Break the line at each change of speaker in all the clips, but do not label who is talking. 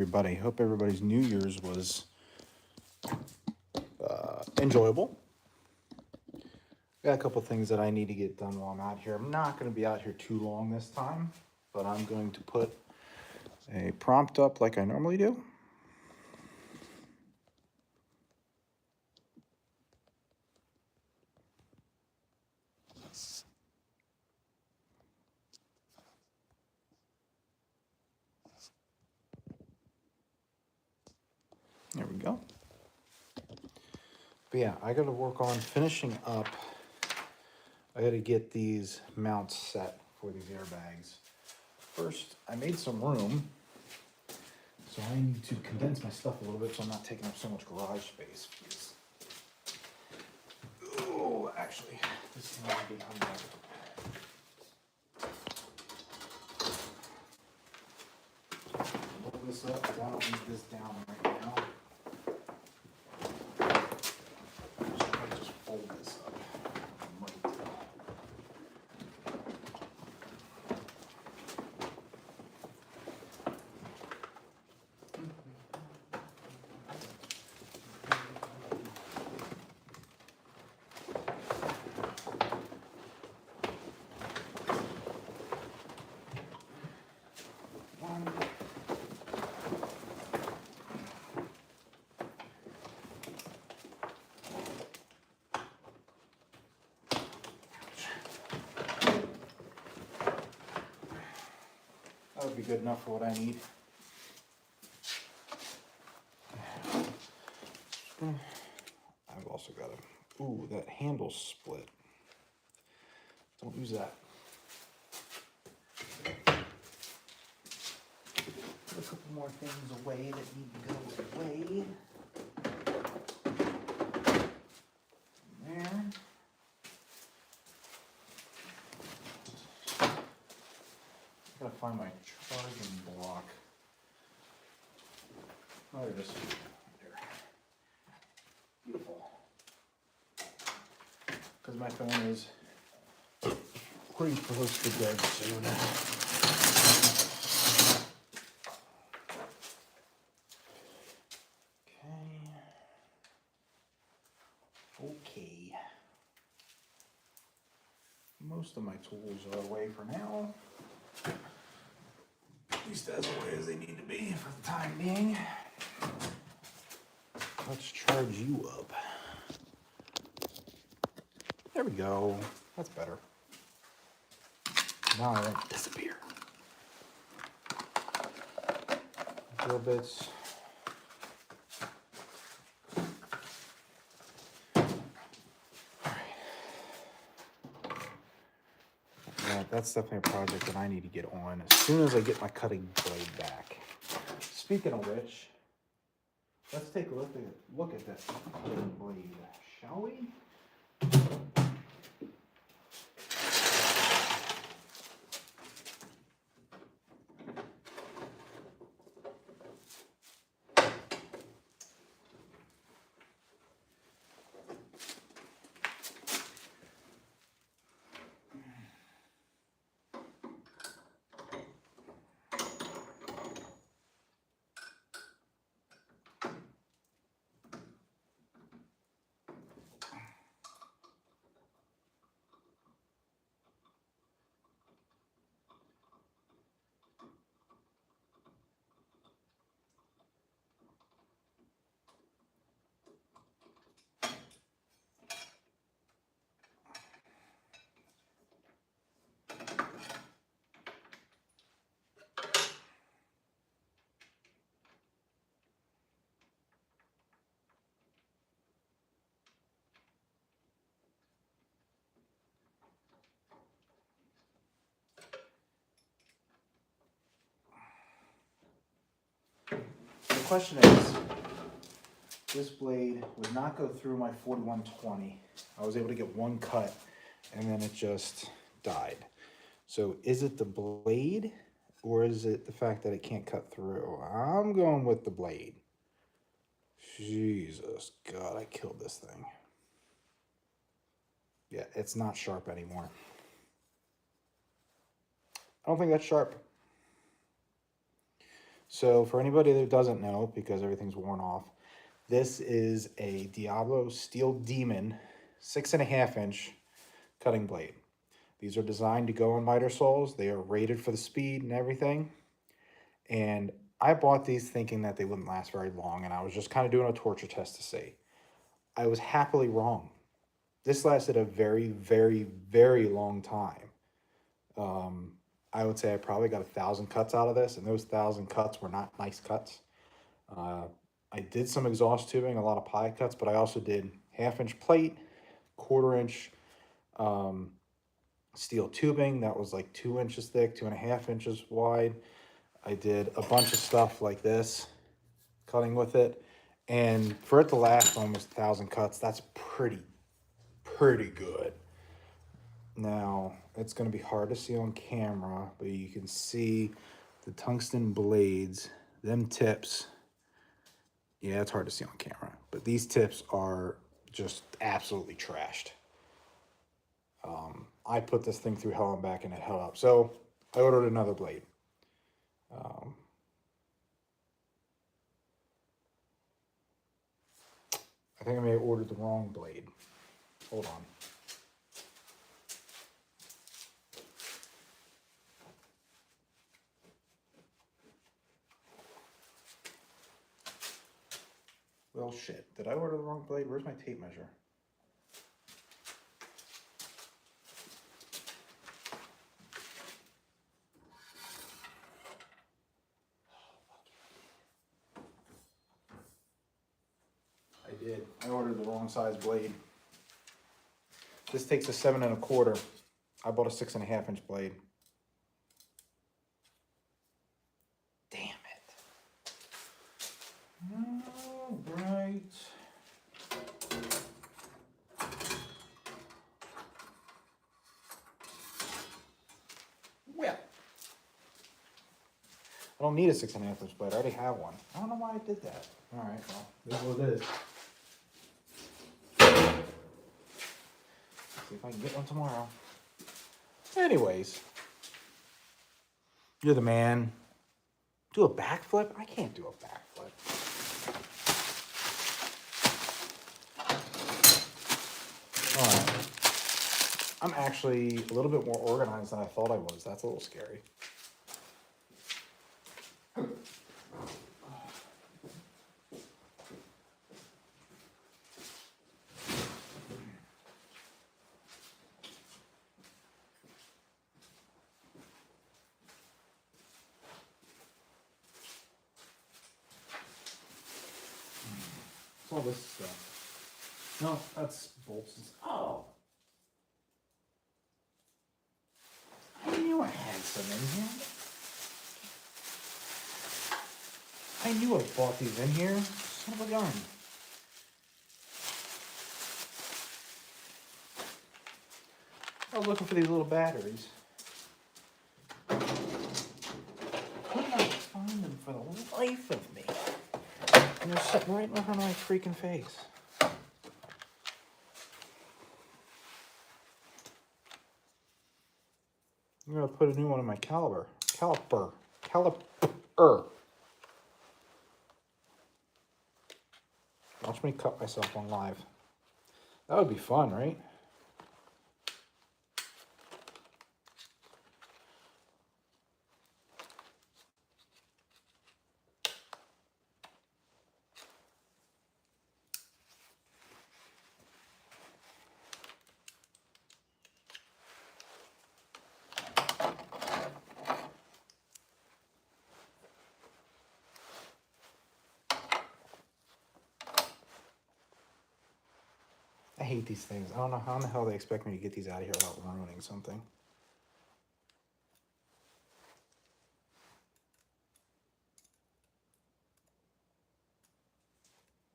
Everybody. Hope everybody's New Year's was enjoyable. Got a couple things that I need to get done while I'm out here. I'm not going to be out here too long this time, but I'm going to put a prompt up like I normally do. There we go. But yeah, I got to work on finishing up. I got to get these mounts set for these airbags. First, I made some room, so I need to condense my stuff a little bit so I'm not taking up so much garage space. Oh, actually, this is not being undone. Hold this up, I don't need this down right now. Just fold this up. That would be good enough for what I need. I've also got a, ooh, that handle split. Don't use that. Put a couple more things away that need to go away. There. I gotta find my charging block. Oh, there it is. There. Beautiful. Because my phone is pretty close to dead soon. Okay. Most of my tools are away for now. At least as away as they need to be for the time being. Let's charge you up. There we go. That's better. Now I won't disappear. Drill bits. Yeah, that's definitely a project that I need to get on as soon as I get my cutting blade back. Speaking of which, let's take a look at that cutting blade, shall we? The question is, this blade would not go through my 4120. I was able to get one cut and then it just died. So is it the blade or is it the fact that it can't cut through? I'm going with the blade. Jesus, God, I killed this thing. Yeah, it's not sharp anymore. I don't think that's sharp. So for anybody that doesn't know, because everything's worn off, this is a Diablo Steel Demon 6.5-inch cutting blade. These are designed to go on miter saws. They are rated for the speed and everything. And I bought these thinking that they wouldn't last very long, and I was just kind of doing a torture test to see. I was happily wrong. This lasted a very, very, very long time. I would say I probably got 1,000 cuts out of this, and those 1,000 cuts were not nice cuts. Uh, I did some exhaust tubing, a lot of pie cuts, but I also did 1/2-inch plate, 1/4-inch steel tubing that was like 2 inches thick, 2.5 inches wide. I did a bunch of stuff like this, cutting with it. And for it to last almost 1,000 cuts, that's pretty good. Now, it's going to be hard to see on camera, but you can see the tungsten blades, them tips. Yeah, it's hard to see on camera, but these tips are just absolutely trashed. I put this thing through hell and back and it held up. So I ordered another blade. I think I may have ordered the wrong blade. Hold on. Well, shit. Did I order the wrong blade? Where's my tape measure? I did. I ordered the wrong size blade. This takes a 7 1/4. I bought a 6.5-inch blade. Damn it. All right. Well, I don't need a 6.5-inch blade. I already have one. I don't know why I did that. All right, well, this is what it is. See if I can get one tomorrow. Anyways, you're the man. Do a backflip? I can't do a backflip. All right. I'm actually a little bit more organized than I thought I was. That's a little scary. What's all this stuff? No, that's bolts. Oh. I knew I had some in here. I knew I bought these in here. Son of a gun. I was looking for these little batteries. Could not find them for the life of me. And they're sitting right in front of my freaking face. I'm gonna put a new one in my caliper. Watch me cut myself on live. That would be fun, right? I hate these things. I don't know how in the hell they expect me to get these out of here without ruining something.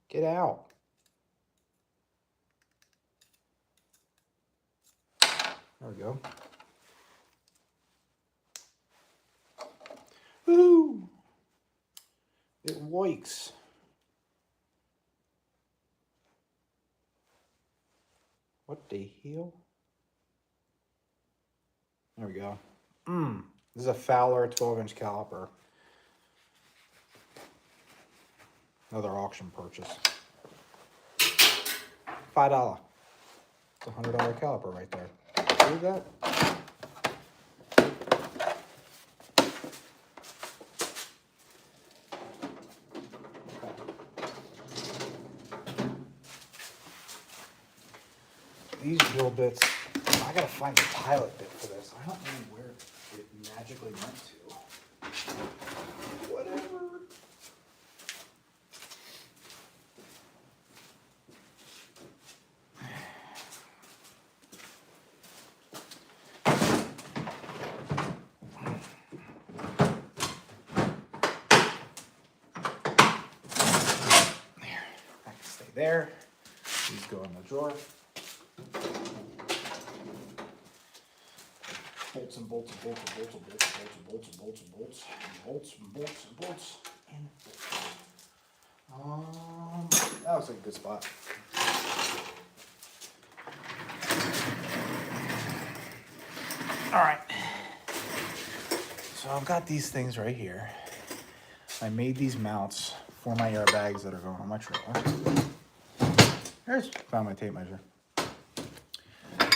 Get out. There we go. Woo! It works. What the hell? There we go. This is a Fowler 12-inch caliper. Another auction purchase. $5. It's a $100 caliper right there. See that? These drill bits, I gotta find a pilot bit for this. I don't know where it magically went to. Whatever. There, that can stay there. These go in the drawer. Bolts and bolts and bolts and bolts and bolts and bolts and bolts and bolts and bolts and bolts and bolts and bolts. That looks like a good spot. All right. So I've got these things right here. I made these mounts for my airbags that are going on my trailer. Found my tape measure.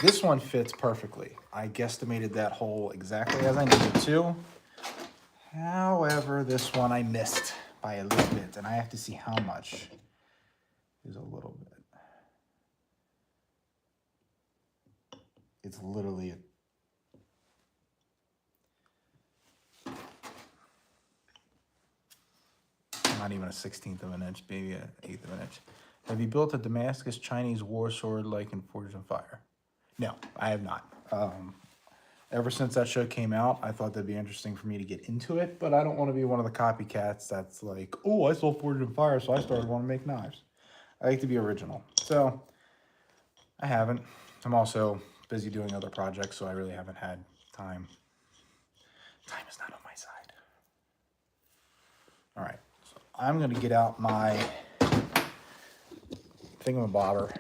This one fits perfectly. I guesstimated that hole exactly as I needed to. However, this one I missed by a little bit, and I have to see how much is a little bit. It's literally not even a 1/16 of an inch, maybe an 1/8 of an inch. Have you built a Damascus Chinese war sword like in Forged in Fire? No, I have not. Ever since that show came out, I thought that'd be interesting for me to get into it, but I don't want to be one of the copycats that's like, oh, I saw Forged in Fire, so I started wanting to make knives. I like to be original. So I haven't. I'm also busy doing other projects, so I really haven't had time. Time is not on my side. All right, so I'm going to get out my thingamabobber.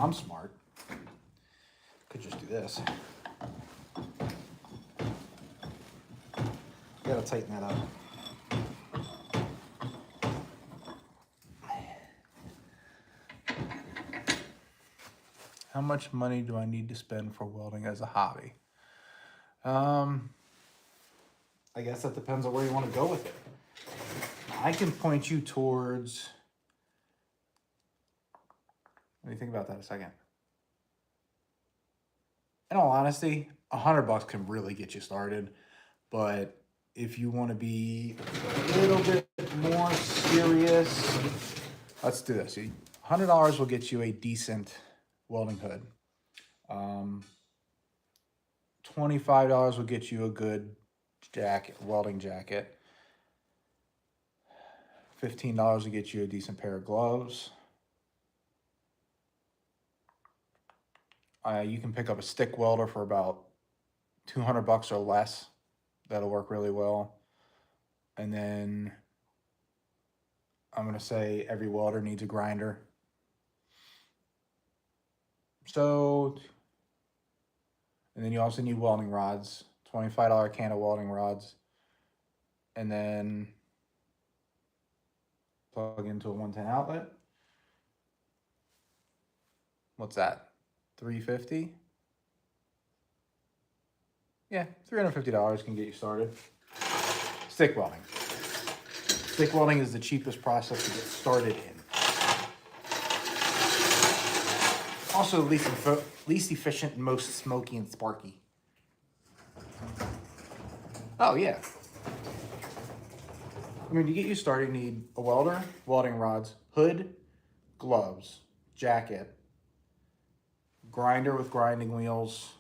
I'm smart. Could just do this. Gotta tighten that up. How much money do I need to spend for welding as a hobby? I guess that depends on where you want to go with it. I can point you towards. Let me think about that a second. In all honesty, $100 can really get you started. But if you want to be a little bit more serious, let's do this. $100 will get you a decent welding hood. $25 will get you a good jacket, welding jacket. $15 will get you a decent pair of gloves. You can pick up a stick welder for about $200 or less. That'll work really well. And then I'm going to say every welder needs a grinder. So, and then you also need welding rods, $25 can of welding rods. And then plug into a 110 outlet. What's that? $350? Yeah, $350 can get you started. Stick welding. Stick welding is the cheapest process to get started in. Also least efficient and most smoky and sparky. Oh yeah. I mean, to get you started, you need a welder, welding rods, hood, gloves, jacket, grinder with grinding wheels.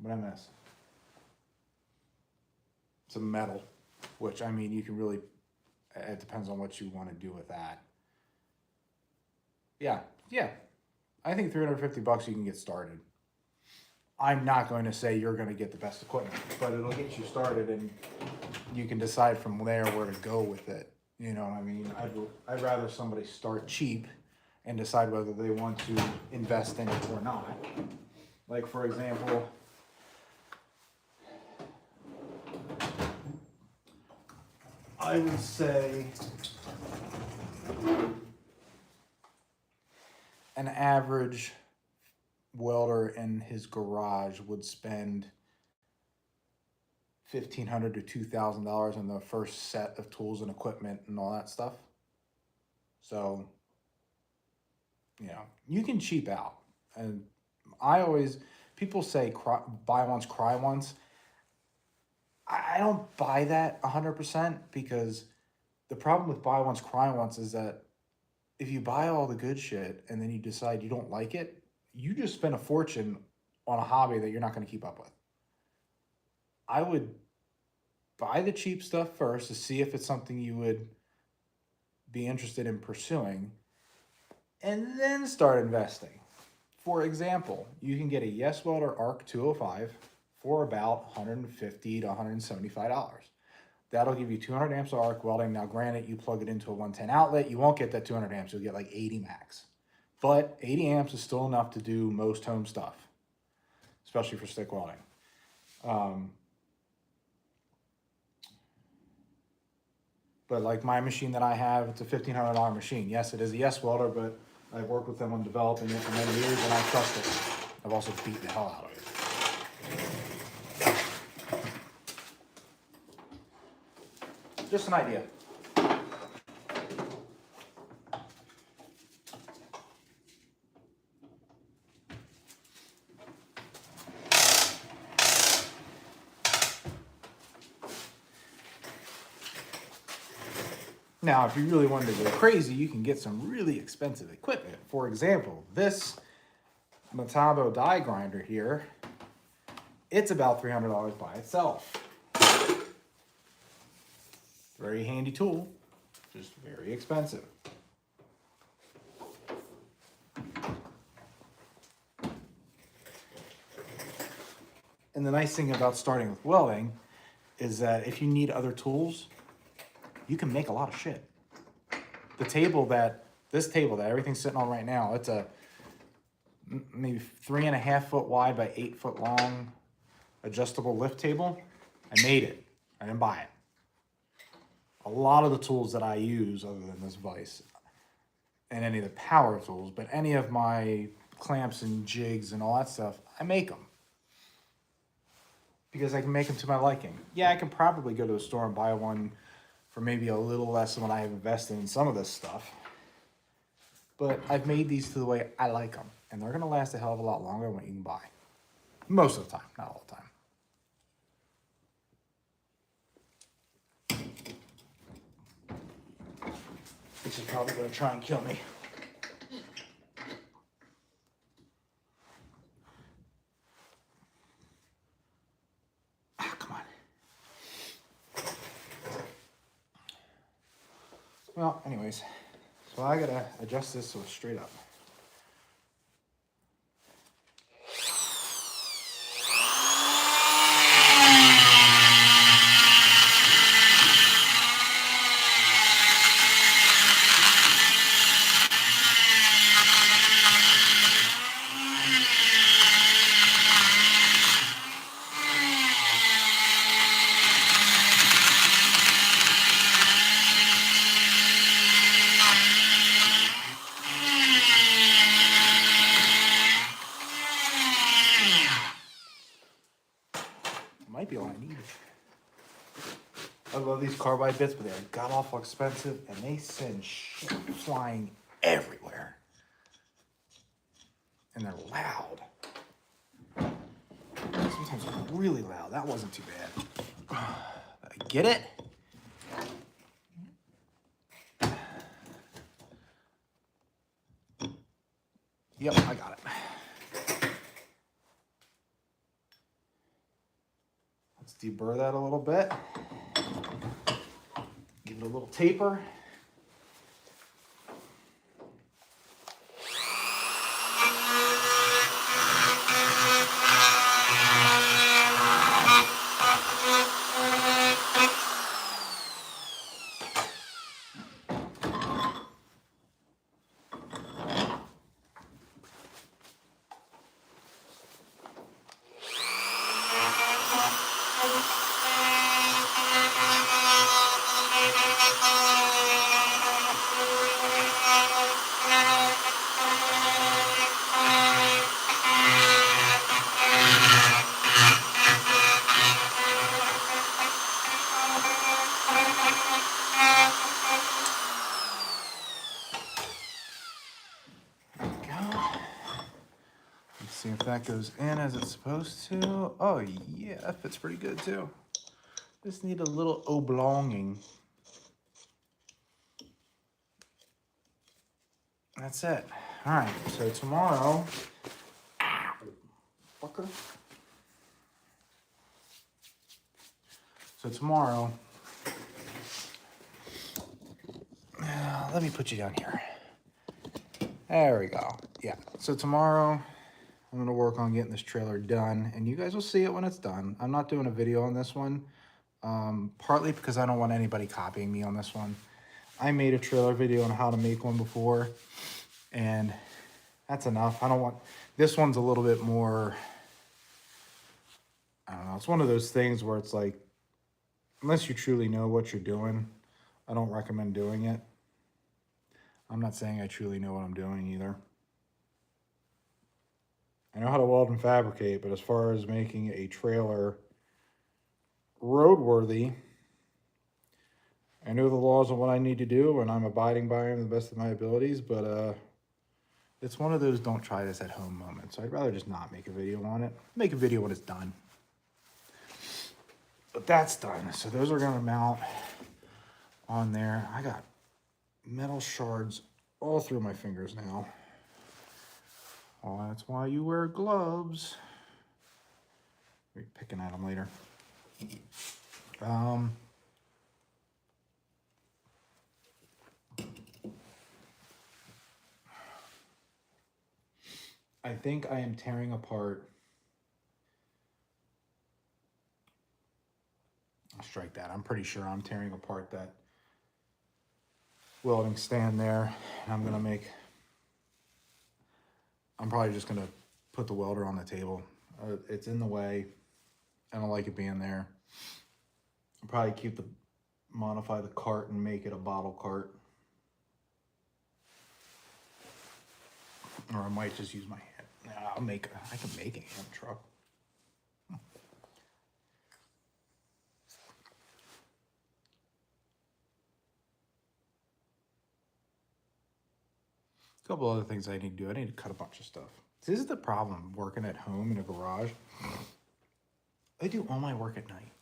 What I miss? Some metal, which, I mean, you can really, it depends on what you want to do with that. Yeah. I think $350 you can get started. I'm not going to say you're going to get the best equipment, but it'll get you started, and you can decide from there where to go with it. You know, I mean, I'd rather somebody start cheap and decide whether they want to invest in it or not. Like, for example, I would say an average welder in his garage would spend $1,500 to $2,000 on the first set of tools and equipment and all that stuff. So, you know, you can cheap out. And people say buy once, cry once. I don't buy that 100%, because the problem with buy once, cry once is that if you buy all the good shit and then you decide you don't like it, you just spend a fortune on a hobby that you're not going to keep up with. I would buy the cheap stuff first to see if it's something you would be interested in pursuing, and then start investing. For example, you can get a Yes Welder Arc 205 for about $150 to $175. That'll give you 200 amps of arc welding. Now, granted, you plug it into a 110 outlet, you won't get that 200 amps. You'll get like 80 max. But 80 amps is still enough to do most home stuff, especially for stick welding. But like my machine that I have, it's a $1,500 machine. Yes, it is a Yes Welder, but I've worked with them on developing it for many years, and I trust it. I've also beaten the hell out of it. Just an idea. Now, if you really wanted to go crazy, you can get some really expensive equipment. For example, this Metabo die grinder here, it's about $300 by itself. Very handy tool, just very expensive. And the nice thing about starting with welding is that if you need other tools, you can make a lot of shit. This table that everything's sitting on right now, it's a maybe 3.5 foot wide by 8 foot long adjustable lift table. I made it, I didn't buy it. A lot of the tools that I use, other than this vise and any of the power tools, but any of my clamps and jigs and all that stuff, I make them because I can make them to my liking. Yeah, I can probably go to a store and buy one for maybe a little less than what I have invested in some of this stuff, but I've made these to the way I like them, and they're going to last a hell of a lot longer than what you can buy. Most of the time, not all the time. This is probably going to try and kill me. Ah, come on. Well, anyways, so I got to adjust this so it's straight up. Might be all I need. I love these carbide bits, but they're god awful expensive, and they send shit flying everywhere. And they're loud. Sometimes they're really loud. That wasn't too bad. Get it? Yep, I got it. Let's deburr that a little bit. Give it a little taper. that goes in as it's supposed to. Oh yeah, that fits pretty good too. Just need a little oblonging. That's it. All right, so tomorrow, fucker. So tomorrow, let me put you down here. There we go. Yeah, so tomorrow I'm gonna work on getting this trailer done, and you guys will see it when it's done. I'm not doing a video on this one, partly because I don't want anybody copying me on this one. I made a trailer video on how to make one before, and that's enough. I don't want, this one's a little bit more, I don't know, it's one of those things where it's like, unless you truly know what you're doing, I don't recommend doing it. I'm not saying I truly know what I'm doing either. I know how to weld and fabricate, but as far as making a trailer roadworthy, I know the laws of what I need to do, and I'm abiding by them to the best of my abilities, but it's one of those don't try this at home moments. So I'd rather just not make a video on it. Make a video when it's done. But that's done. So those are gonna mount on there. I got metal shards all through my fingers now. Oh, that's why you wear gloves. We'll be picking at them later. I think I am tearing apart. I'll strike that. I'm pretty sure I'm tearing apart that welding stand there. And I'm probably just gonna put the welder on the table. It's in the way. I don't like it being there. I'll probably modify the cart and make it a bottle cart. Or I might just use my hand. I can make a hand truck. A couple other things I need to do. I need to cut a bunch of stuff. This is the problem working at home in a garage. I do all my work at night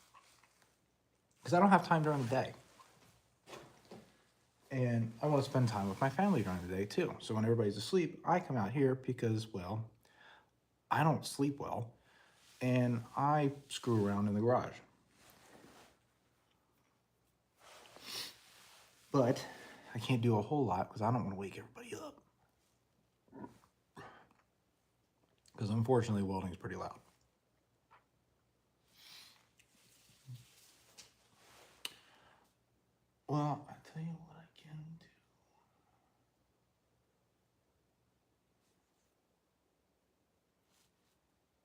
because I don't have time during the day. And I want to spend time with my family during the day too. So when everybody's asleep, I come out here because, well, I don't sleep well and I screw around in the garage. But I can't do a whole lot because I don't want to wake everybody up. Because unfortunately, welding is pretty loud. Well, I'll tell you what I can do.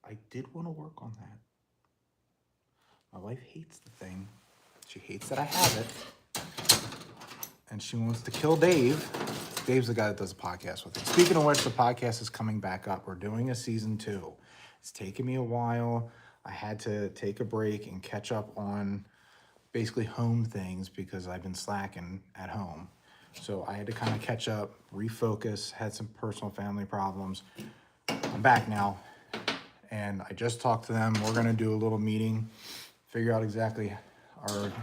I did want to work on that. My wife hates the thing. She hates that I have it. And she wants to kill Dave. Dave's the guy that does a podcast with me. Speaking of which, the podcast is coming back up. We're doing a season 2. It's taken me a while. I had to take a break and catch up on basically home things because I've been slacking at home. So I had to kind of catch up, refocus, had some personal family problems. I'm back now. And I just talked to them. We're gonna do a little meeting, figure out exactly our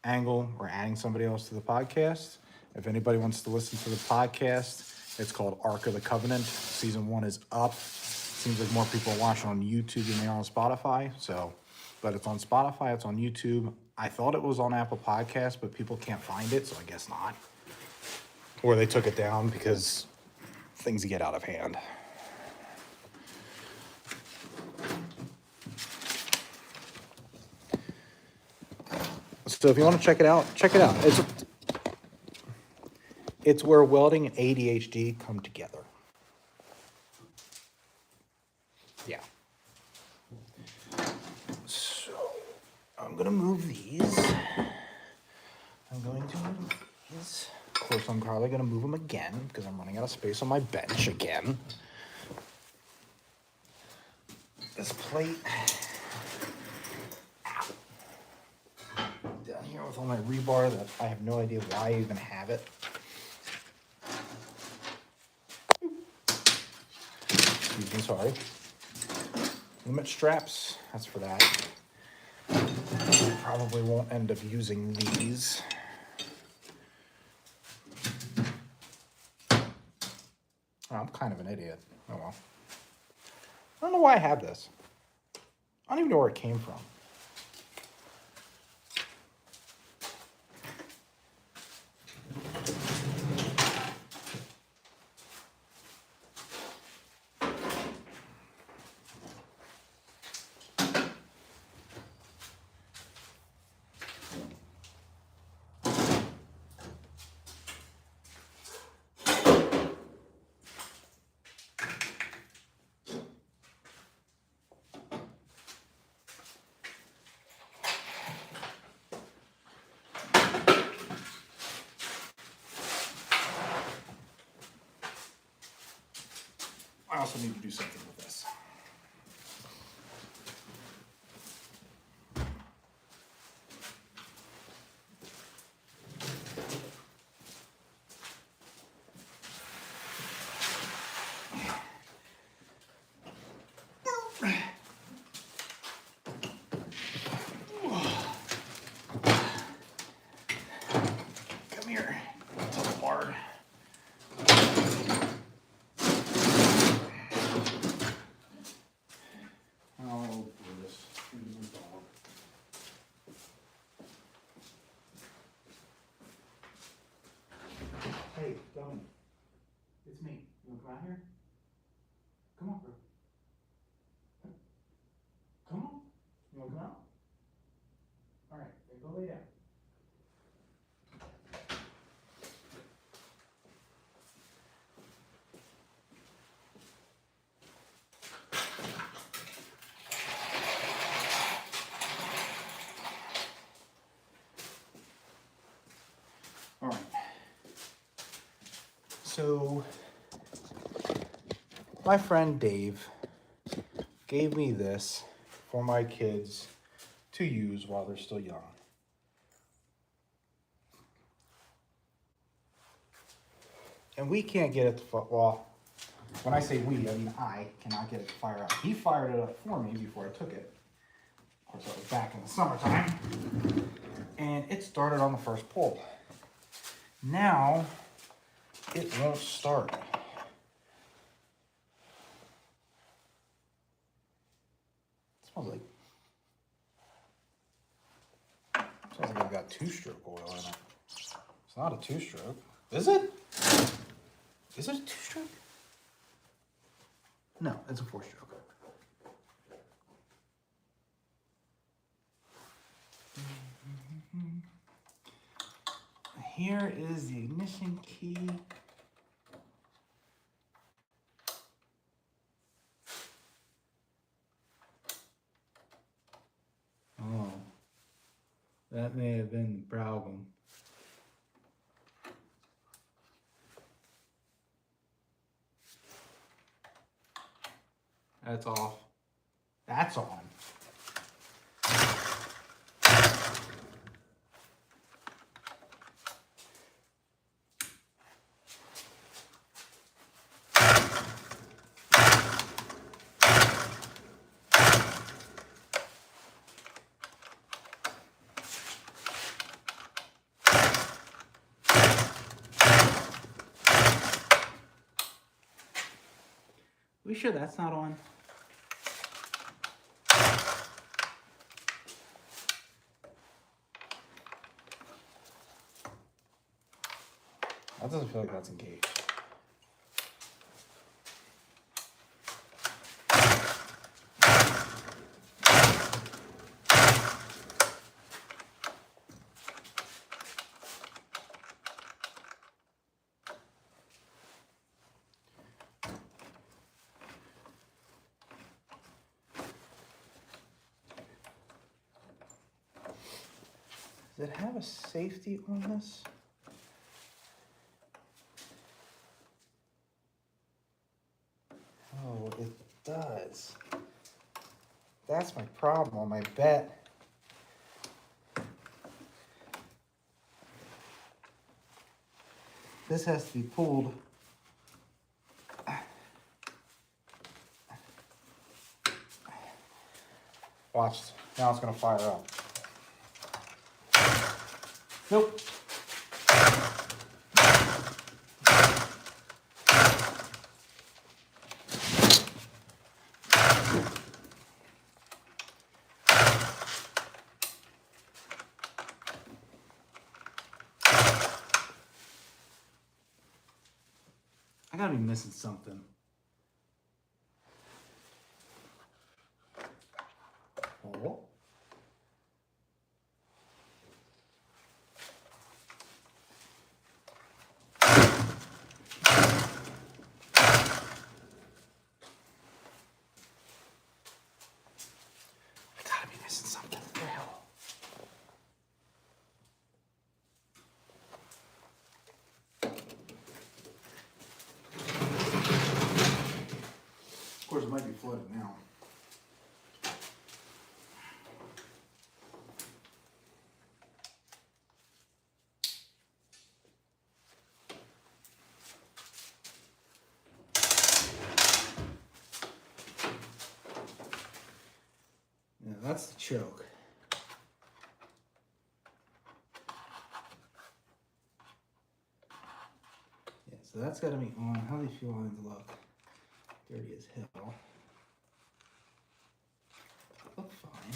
angle. We're adding somebody else to the podcast. If anybody wants to listen to the podcast, it's called Ark of the Covenant. Season 1 is up. Seems like more people are watching on YouTube than they are on Spotify. So, but it's on Spotify, it's on YouTube. I thought it was on Apple Podcasts, but people can't find it, so I guess not. Or they took it down because things get out of hand. So if you want to check it out, check it out. It's where welding and ADHD come together. Yeah. So I'm going to move these. Of course, I'm probably going to move them again because I'm running out of space on my bench again. This plate. Down here with all my rebar that I have no idea why I even have it. Excuse me, sorry. limit straps, that's for that. Probably won't end up using these. Oh, I'm kind of an idiot. Oh well. I don't know why I have this. I don't even know where it came from. I also need to do something with this. Come here. It's a hard. Oh, this. Hey, Dominic. It's me. You wanna come out here? Come on, bro. Come on. You wanna come out? Alright, go lay down. Alright. So, my friend Dave gave me this for my kids to use while they're still young. And we can't get it to fire. Well, when I say we, I mean I cannot get it to fire up. He fired it up for me before I took it. Of course, that was back in the summertime. And it started on the first pull. Now, it won't start. It smells like I've got two-stroke oil in it. It's not a two-stroke. Is it? Is it a two-stroke? No, it's a four-stroke. Here is the ignition key. Oh, that may have been the problem. That's off. That's on. We sure that's not on? That doesn't feel like that's engaged. Does it have a safety on this? Oh, it does. That's my problem, I bet. This has to be pulled. Watch, now it's gonna fire up. Nope. I gotta be missing something. Oh. I gotta be missing something. What the hell? Of course, it might be flooded now. Yeah, that's the choke. Yeah, so that's got to be on. How do these fuel lines look? Dirty as hell. Look fine.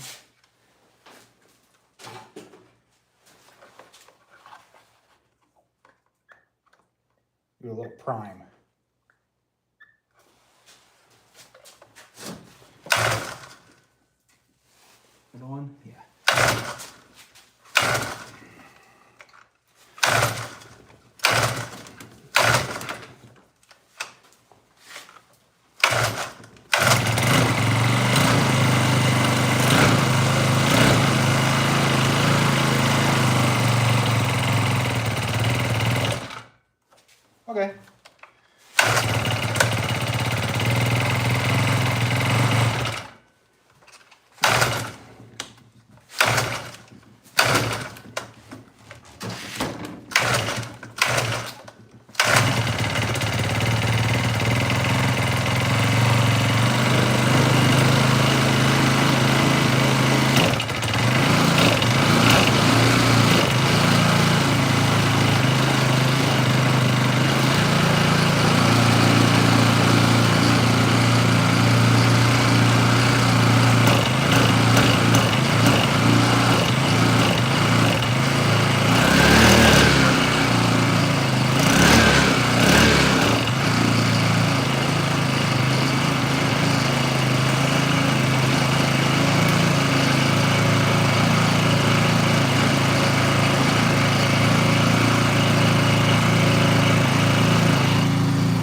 Do a little prime. It on? Yeah. Okay.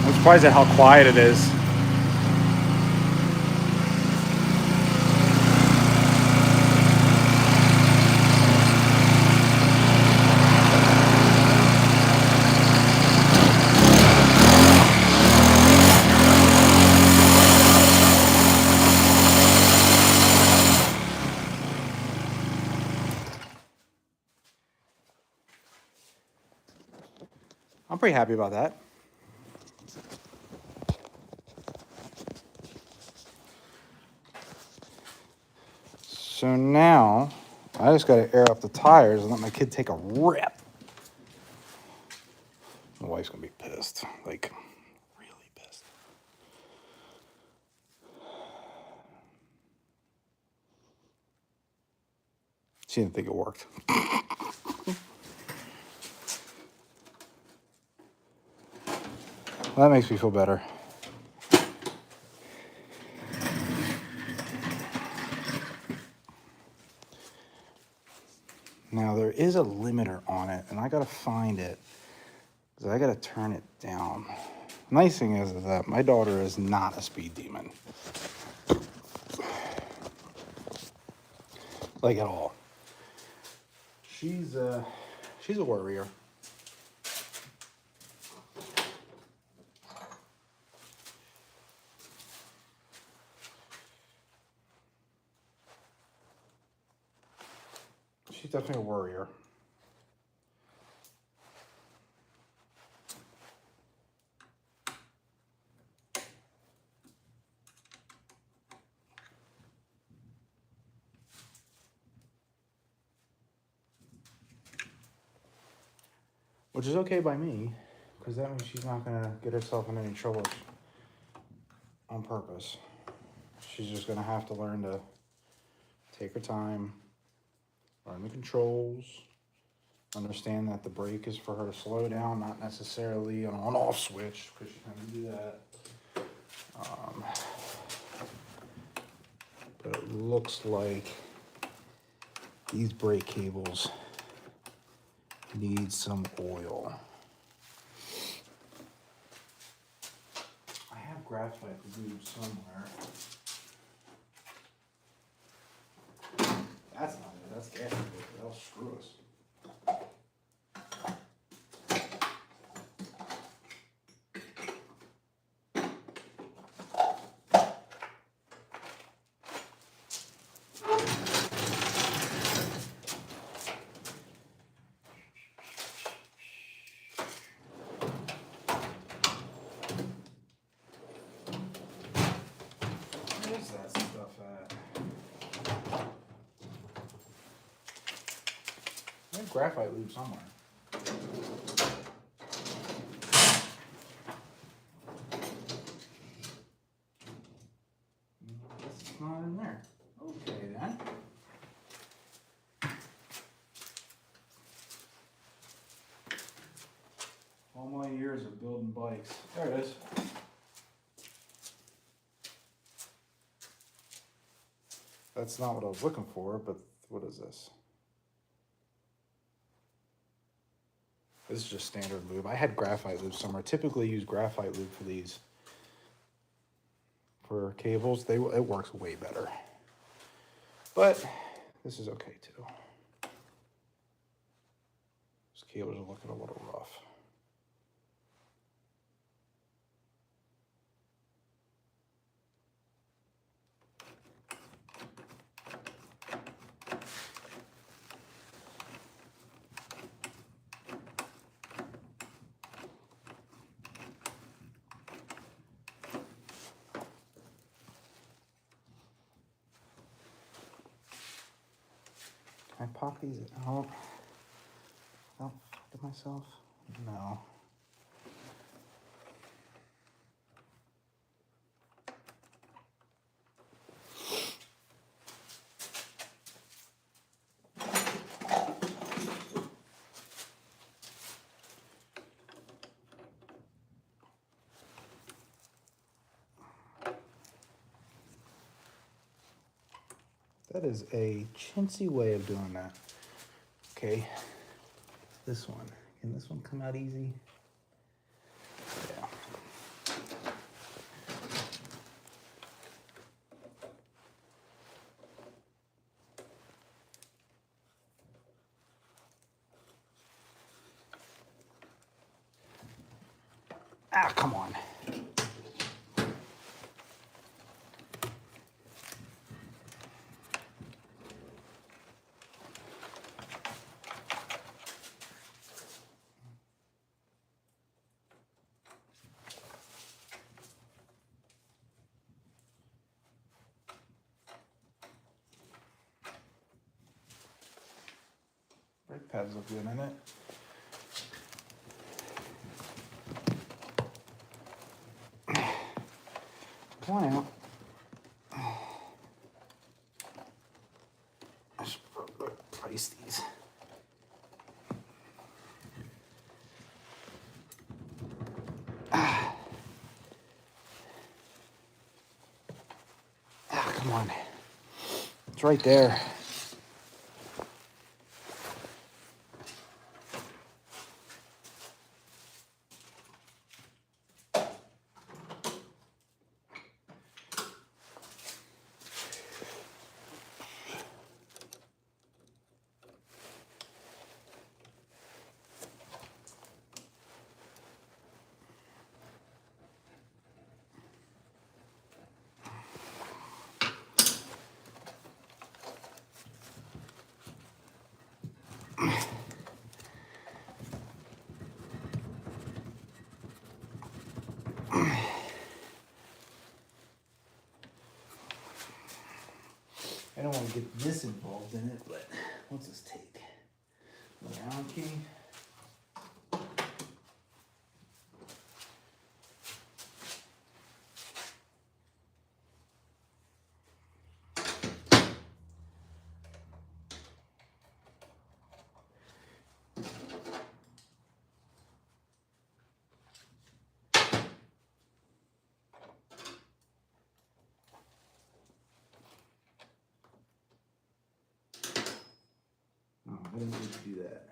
I'm surprised at how quiet it is. I'm pretty happy about that. So now, I just got to air up the tires and let my kid take a rip. My wife's going to be pissed. Like, really pissed. She didn't think it worked. Well, that makes me feel better. Now, there is a limiter on it, and I got to find it. Because I got to turn it down. Nice thing is that my daughter is not a speed demon. Like, at all. She's a warrior. She's definitely a warrior. which is okay by me, because that means she's not gonna get herself in any trouble on purpose. She's just gonna have to learn to take her time, learn the controls, understand that the brake is for her to slow down, not necessarily an on-off switch, because she can do that. But it looks like these brake cables need some oil. I have graphite lube somewhere. That's not it, that's gas. That'll screw us. Where's that stuff at? I have graphite lube somewhere. It's not in there. Okay then. All my years of building bikes. There it is. That's not what I was looking for, but what is this? This is just standard lube. I had graphite lube somewhere. Typically use graphite lube for these. For cables, it works way better. But this is okay too. These cables are looking a little rough. Can I pop these out without fucking myself? No. That is a chintzy way of doing that. Okay, this one. Can this one come out easy? Yeah. Ah, come on. Brake pads look good in it. Come on out. I should probably price these. Ah, come on. It's right there. I don't want to get this involved in it, but what's this take? The round key. When did you do that?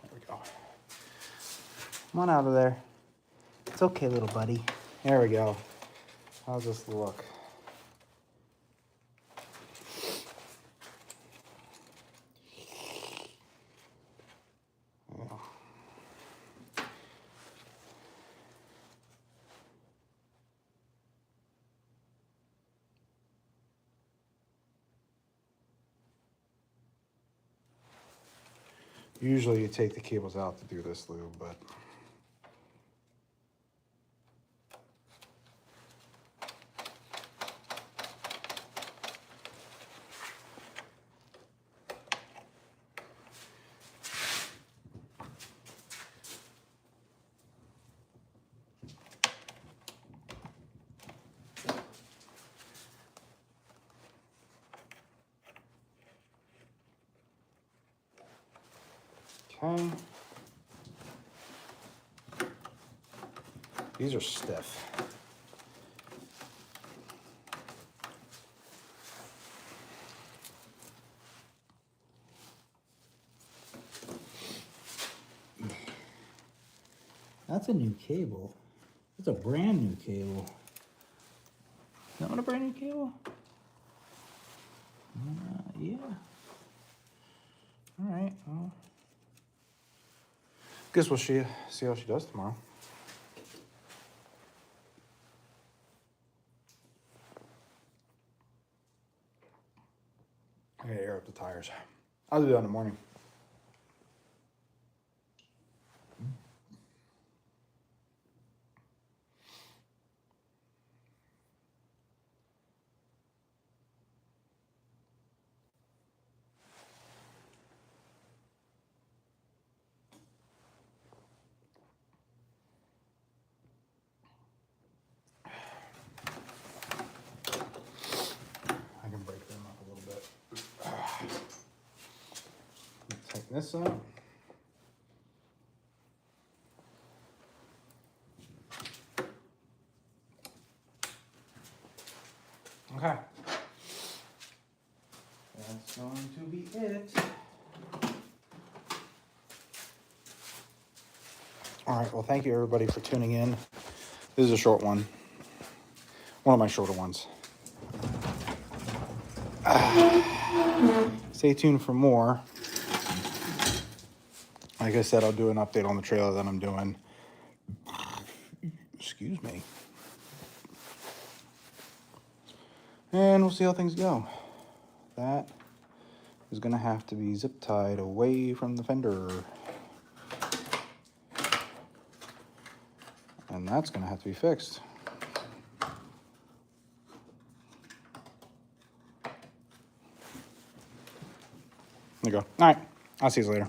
There we go. Come on out of there. It's okay, little buddy. There we go. How's this look? Usually you take the cables out to do this lube, but okay. These are stiff. That's a new cable. That's a brand new cable. Is that one a brand new cable? Yeah. All right. Well, guess we'll see how she does tomorrow. I gotta air up the tires. I'll do that in the morning. I can break them up a little bit. Tighten this up. Okay. That's going to be it. All right, well, thank you everybody for tuning in. This is a short one. One of my shorter ones. Stay tuned for more. Like I said, I'll do an update on the trailer that I'm doing. Excuse me. And we'll see how things go. That is gonna have to be zip tied away from the fender. And that's gonna have to be fixed. There you go. All right, I'll see you later.